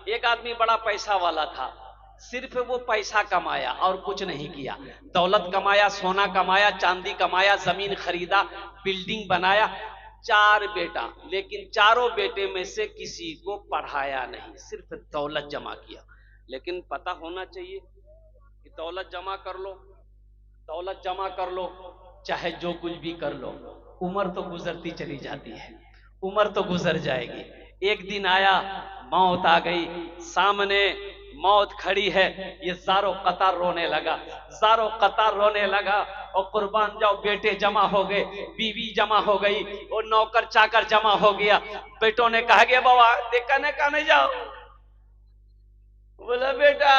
एक आदमी बड़ा पैसा वाला था, सिर्फ वो पैसा कमाया और कुछ नहीं किया। दौलत कमाया, सोना कमाया, चांदी कमाया, जमीन खरीदा, बिल्डिंग बनाया, 4 बेटा, लेकिन चारों बेटे में से किसी को पढ़ाया नहीं, सिर्फ दौलत जमा किया। लेकिन पता होना चाहिए कि दौलत जमा कर लो, दौलत जमा कर लो, चाहे जो कुछ भी कर लो, उम्र तो गुजरती चली जाती है, उम्र तो गुजर जाएगी। एक दिन आया, मौत आ गई, सामने मौत खड़ी है, ये ज़ारो कतार रोने लगा, ज़ारो कतार रोने लगा। और कुर्बान जाओ, बेटे जमा हो गए, बीवी जमा हो गई, और नौकर चाकर जमा हो गया। बेटों ने कहा कि बाबा देखने का नहीं जाओ। बोला बेटा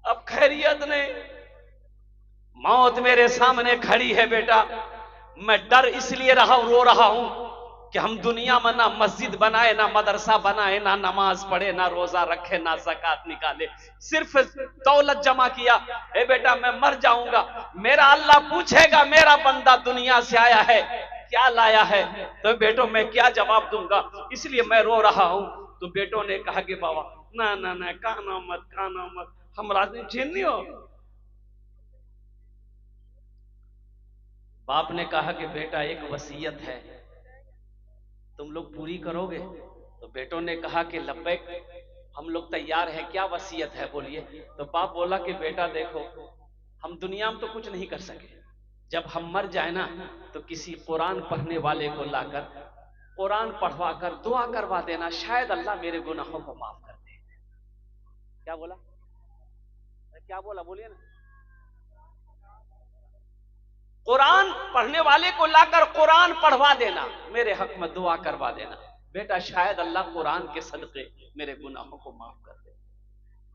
अब खैरियत नहीं, मौत मेरे सामने खड़ी है बेटा, मैं डर इसलिए रो रहा हूं कि हम दुनिया में ना मस्जिद बनाए, ना मदरसा बनाए, ना नमाज पढ़े, ना रोजा रखे, ना ज़कात निकाले, सिर्फ दौलत जमा किया। ए बेटा मैं मर जाऊंगा, मेरा अल्लाह पूछेगा मेरा बंदा दुनिया से आया है क्या लाया है, तो बेटों मैं क्या जवाब दूंगा, इसलिए मैं रो रहा हूं। तो बेटों ने कहा कि बाबा ना ना ना, काना मत, हम राजी छीन नहीं हो। बाप ने कहा कि बेटा एक वसीयत है, तुम लोग पूरी करोगे? तो बेटों ने कहा कि लब्बैक, हम लोग तैयार हैं, क्या वसीयत है बोलिए। तो बाप बोला कि बेटा देखो, हम दुनिया में तो कुछ नहीं कर सके, जब हम मर जाए ना तो किसी कुरान पढ़ने वाले को लाकर कुरान पढ़वा कर दुआ करवा देना, शायद अल्लाह मेरे गुनाहों को माफ कर दे। क्या बोला, क्या बोला बोलिए ना। कुरान पढ़ने वाले को लाकर कुरान पढ़वा देना, मेरे हक में दुआ करवा देना, बेटा शायद अल्लाह कुरान के सदके मेरे गुनाहों को माफ कर दे।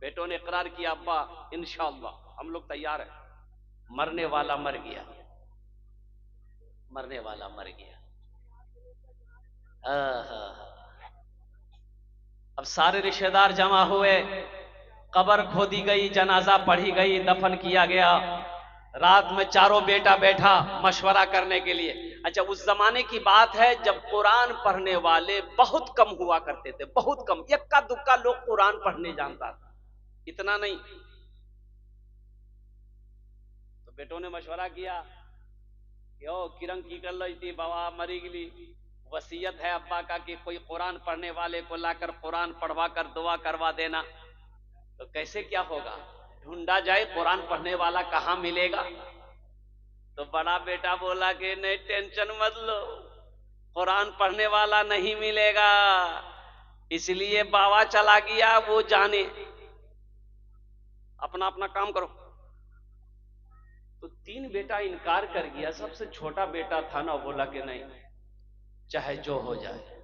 बेटों ने इकरार किया, अब्बा इंशाअल्लाह हम लोग तैयार हैं। मरने वाला मर गया, मरने वाला मर गया। अब सारे रिश्तेदार जमा हुए, कब्र खोदी गई, जनाजा पढ़ी गई, दफन किया गया। रात में चारों बेटा बैठा मशवरा करने के लिए। अच्छा, उस जमाने की बात है जब कुरान पढ़ने वाले बहुत कम हुआ करते थे, बहुत कम, इक्का दुक्का लोग कुरान पढ़ने जानता था, इतना नहीं। तो बेटों ने मशवरा किया कि ओ किरण की कर ली थी, बाबा मरी गली, वसीयत है अब्बा का कि कोई कुरान पढ़ने वाले को लाकर कुरान पढ़वा कर दुआ करवा देना। तो कैसे क्या होगा, ढूंढा जाए कुरान पढ़ने वाला कहां मिलेगा। तो बड़ा बेटा बोला कि नहीं टेंशन मत लो, कुरान पढ़ने वाला नहीं मिलेगा, इसलिए बाबा चला गया, वो जाने, अपना अपना काम करो। तो 3 बेटा इनकार कर गया, सबसे छोटा बेटा था ना, बोला कि नहीं चाहे जो हो जाए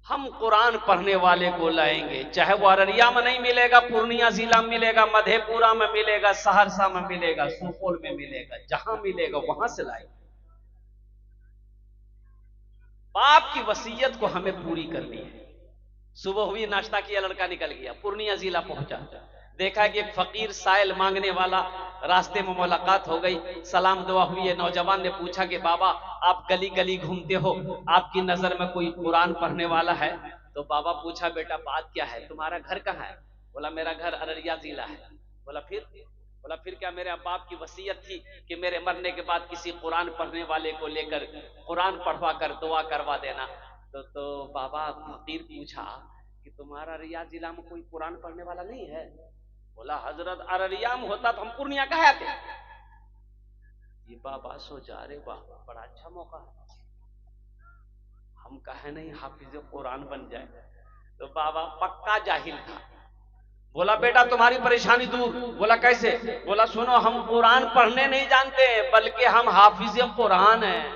हम कुरान पढ़ने वाले को लाएंगे, चाहे वो अररिया में नहीं मिलेगा, पूर्णिया जिला में मिलेगा, मधेपुरा में मिलेगा, सहरसा में मिलेगा, सुपौल में मिलेगा, जहां मिलेगा वहां से लाएंगे। बाप की वसीयत को हमें पूरी करनी है। सुबह हुई, नाश्ता किया, लड़का निकल गया, पूर्णिया जिला पहुंचा, देखा कि एक फकीर साइल मांगने वाला, रास्ते में मुलाकात हो गई, सलाम दुआ हुई। नौजवान ने पूछा कि बाबा आप गली गली घूमते हो, आपकी नजर में कोई कुरान पढ़ने वाला है? तो बाबा पूछा बेटा बात क्या है, तुम्हारा घर कहाँ है? बोला मेरा घर अररिया जिला है। बोला फिर क्या? मेरे बाप की वसीयत थी कि मेरे मरने के बाद किसी कुरान पढ़ने वाले को लेकर कुरान पढ़वा कर दुआ करवा देना। तो बाबा फकीर पूछा कि तुम्हारा अररिया जिला में कोई कुरान पढ़ने वाला नहीं है? बोला हजरत अररिया में होता तो हम पूर्णिया कहाँ आते। ये बाबा सोचा अरे वाह बड़ा अच्छा मौका है, हम कहे नहीं हाफिज कुरान बन जाए। तो बाबा पक्का जाहिल था। बोला बेटा तुम्हारी परेशानी दूर। बोला कैसे? बोला सुनो, हम कुरान पढ़ने नहीं जानते बल्कि हम हाफिज कुरान हैं।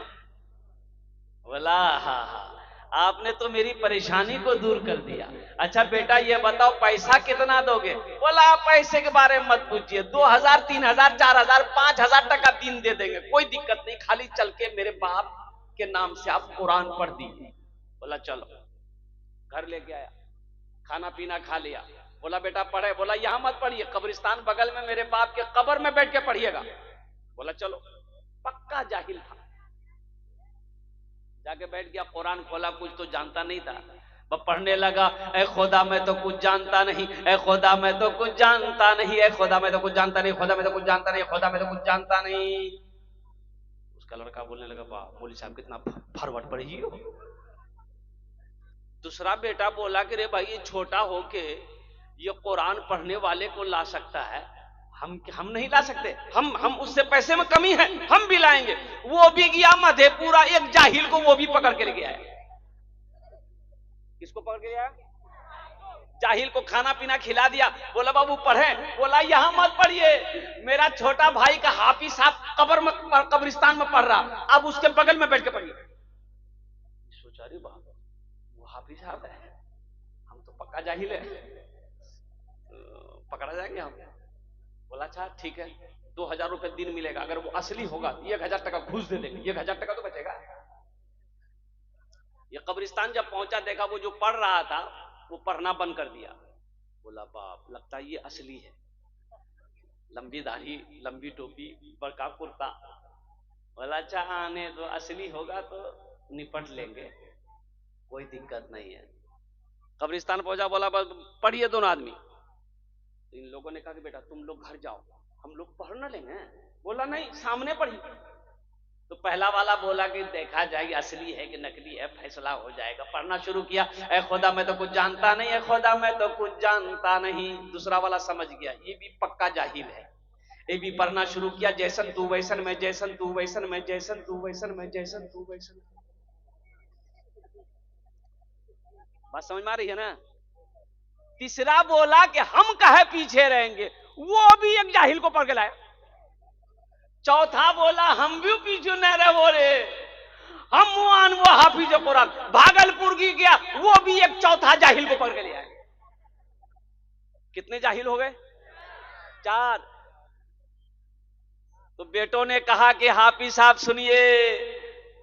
बोला हाँ, आपने तो मेरी परेशानी को दूर कर दिया। अच्छा बेटा ये बताओ पैसा कितना दोगे? बोला आप पैसे के बारे में मत पूछिए, 2000 3000 4000 5000 टका दिन दे देंगे, कोई दिक्कत नहीं, खाली चल के मेरे बाप के नाम से आप कुरान पढ़ दीजिए। बोला चलो, घर लेके आया, खाना पीना खा लिया। बोला बेटा पढ़े? बोला यहां मत पढ़िए, कब्रिस्तान बगल में मेरे बाप के कब्र में बैठ के पढ़िएगा। बोला चलो। पक्का जाहिल था, जाके बैठ गया, कुरान खोला, कुछ तो जानता नहीं था। वह पढ़ने लगा, ए खुदा मैं तो कुछ जानता नहीं, ए खुदा मैं तो कुछ जानता नहीं, ए खुदा मैं तो कुछ जानता नहीं, खुदा मैं तो कुछ जानता नहीं, खुदा मैं तो कुछ जानता नहीं। उसका लड़का बोलने लगा, वाह मौलवी साहब कितना फॉरवर्ड पढ़ी हो। दूसरा बेटा बोला कि रे भाई ये छोटा होके ये कुरान पढ़ने वाले को ला सकता है, हम नहीं ला सकते, हम उससे पैसे में कमी है, हम भी लाएंगे। वो भी गया मधेपुरा, एक जाहिल को वो भी पकड़ के ले गया है। किसको पकड़ के गया? जाहिल को खाना पीना खिला दिया, बोला बाबू पढ़े, बोला यहां मत पढ़िए, मेरा छोटा भाई का हाफिज साहब कब्रिस्तान में पढ़ रहा, अब उसके बगल में बैठ के पढ़िए। सोचा रे बाप, वो हाफिज साहब है, हम तो पक्का जाहिल है, पकड़ा जाएंगे हम। बोला अच्छा ठीक है, 2000 रुपए दिन मिलेगा, अगर वो असली होगा 1000 टका घूस दे देंगे, 1000 टका तो बचेगा। ये कब्रिस्तान जब पहुंचा, देखा वो जो पढ़ रहा था वो पढ़ना बंद कर दिया। बोला बाप, लगता है ये असली है, लंबी दाढ़ी, लंबी टोपी, बड़का कुर्ता। बोला अच्छा आने तो असली होगा तो निपट लेंगे, कोई दिक्कत नहीं है। कब्रिस्तान पहुंचा, बोला पढ़िए दोनों आदमी। तो इन लोगों ने कहा कि बेटा तुम लोग घर जाओ, हम लोग पढ़ न लेंगे। बोला नहीं, सामने पढ़िए। तो पहला वाला बोला कि देखा जाएगी असली है कि नकली है, फैसला हो जाएगा। पढ़ना शुरू किया, ए खुदा मैं तो कुछ जानता नहीं, ए खुदा मैं तो कुछ जानता नहीं। दूसरा वाला समझ गया ये भी पक्का जाहिल है, ये भी पढ़ना शुरू किया, जैसन तू वैसन में, जैसन तू वैसन में, जैसन तू वैसन में, जैसन तू वैसन। बात समझ में आ रही है ना? तीसरा बोला कि हम काहे पीछे रहेंगे, वो भी एक जाहिल को पकड़ के लाया। चौथा बोला हम भी पीछे न रहो रे, हम वो हाफिज कुरान। भागलपुर की गया, वो भी एक चौथा जाहिल को पकड़ के ले आए। कितने जाहिल हो गए? 4। तो बेटों ने कहा कि हाफिज साहब सुनिए,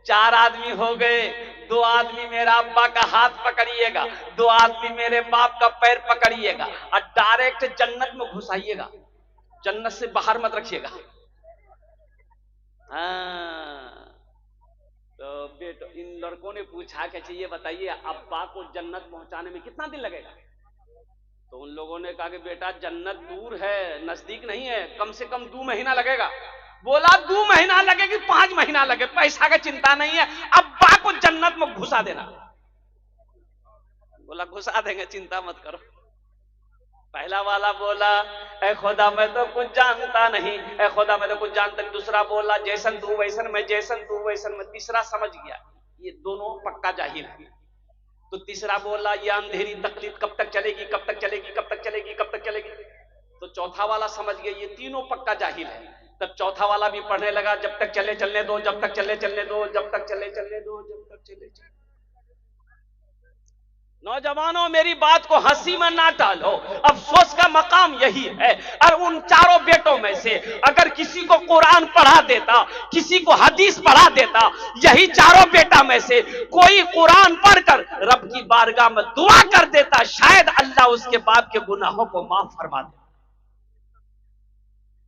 4 आदमी हो गए, 2 आदमी मेरा अब्बा का हाथ पकड़िएगा, 2 आदमी मेरे बाप का पैर पकड़िएगा और डायरेक्ट जन्नत में घुसाइएगा, जन्नत से बाहर मत रखिएगा। हाँ, तो बेटो इन लड़कों ने पूछा कि ये बताइए अब्बा को जन्नत पहुंचाने में कितना दिन लगेगा? तो उन लोगों ने कहा कि बेटा जन्नत दूर है, नजदीक नहीं है, कम से कम 2 महीना लगेगा। बोला 2 महीना लगे कि 5 महीना लगे, पैसा का चिंता नहीं है, अब्बा को जन्नत में घुसा देना। बोला घुसा देंगे, चिंता मत करो। पहला वाला बोला ए खुदा मैं तो कुछ जानता नहीं, ए खुदा मैं तो कुछ जानता नहीं। दूसरा बोला जैसन तू वैसन में, जैसन तू वैसन में। तीसरा समझ गया ये दोनों पक्का जाहिल है। तो तीसरा बोला ये अंधेरी तकलीफ कब तक चलेगी, कब तक चलेगी, कब तक चलेगी, कब तक चलेगी। तो चौथा वाला समझ गया ये तीनों पक्का जाहिल है। तब चौथा वाला भी पढ़ने लगा, जब तक चले चलने दो, जब तक चले चलने दो, जब तक चले चलने दो, जब तक चले चलने। नौजवानों मेरी बात को हंसी में ना टालो, अफसोस का मकाम यही है। और उन चारों बेटों में से अगर किसी को कुरान पढ़ा देता, किसी को हदीस पढ़ा देता, यही चारों बेटा में से कोई कुरान पढ़कर रब की बारगाह में दुआ कर देता, शायद अल्लाह उसके बाप के गुनाहों को माफ फरमा दे।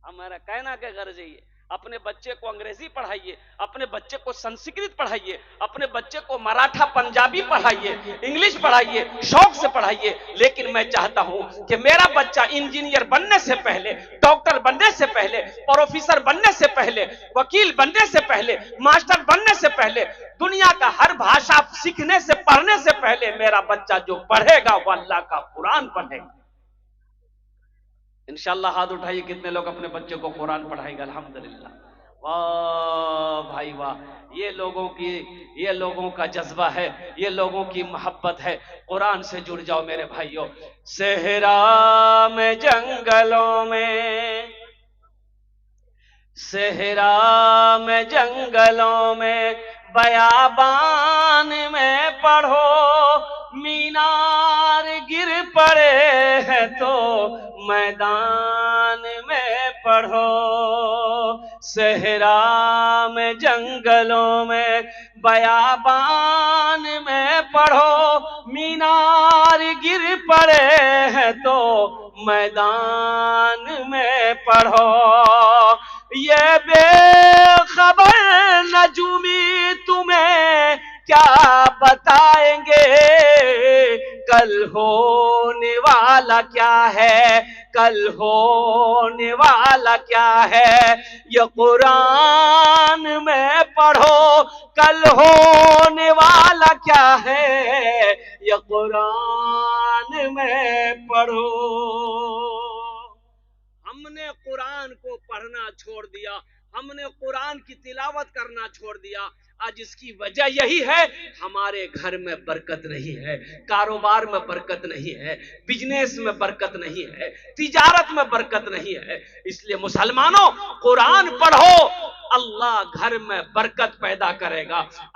हमारा कहना क्या गर्ज है, अपने बच्चे को अंग्रेजी पढ़ाइए, अपने बच्चे को संस्कृत पढ़ाइए, अपने बच्चे को मराठा पंजाबी पढ़ाइए, इंग्लिश पढ़ाइए, शौक से पढ़ाइए। लेकिन मैं चाहता हूं कि मेरा बच्चा इंजीनियर बनने से पहले, डॉक्टर बनने से पहले, प्रोफेसर बनने से पहले, वकील बनने से पहले, मास्टर बनने से पहले, दुनिया का हर भाषा सीखने से, पढ़ने से पहले मेरा बच्चा जो पढ़ेगा वो अल्लाह का कुरान पढ़ेगा। इंशाअल्लाह हाथ उठाइए कितने लोग अपने बच्चे को कुरान पढ़ाएंगे। अल्हम्दुलिल्लाह, वाह भाई वाह, ये लोगों का जज्बा है, ये लोगों की मोहब्बत है। कुरान से जुड़ जाओ मेरे भाइयों। सहरा में जंगलों में, सहरा में जंगलों में, बयाबान में पढ़ो, मीनार गिर पड़े हैं तो मैदान में पढ़ो। सहरा में जंगलों में, बयाबान में पढ़ो, मीनार गिर पड़े हैं तो मैदान में पढ़ो। ये बेखबर नजूमी तुम्हें क्या बताएंगे, कल होने वाला क्या है, कल होने वाला क्या है, ये कुरान में पढ़ो, कल होने वाला क्या है, ये कुरान में पढ़ो। हमने कुरान को पढ़ना छोड़ दिया, हमने कुरान की तिलावत करना छोड़ दिया। आज इसकी वजह यही है, हमारे घर में बरकत नहीं है, कारोबार में बरकत नहीं है, बिजनेस में बरकत नहीं है, तिजारत में बरकत नहीं है। इसलिए मुसलमानों, कुरान पढ़ो, अल्लाह घर में बरकत पैदा करेगा।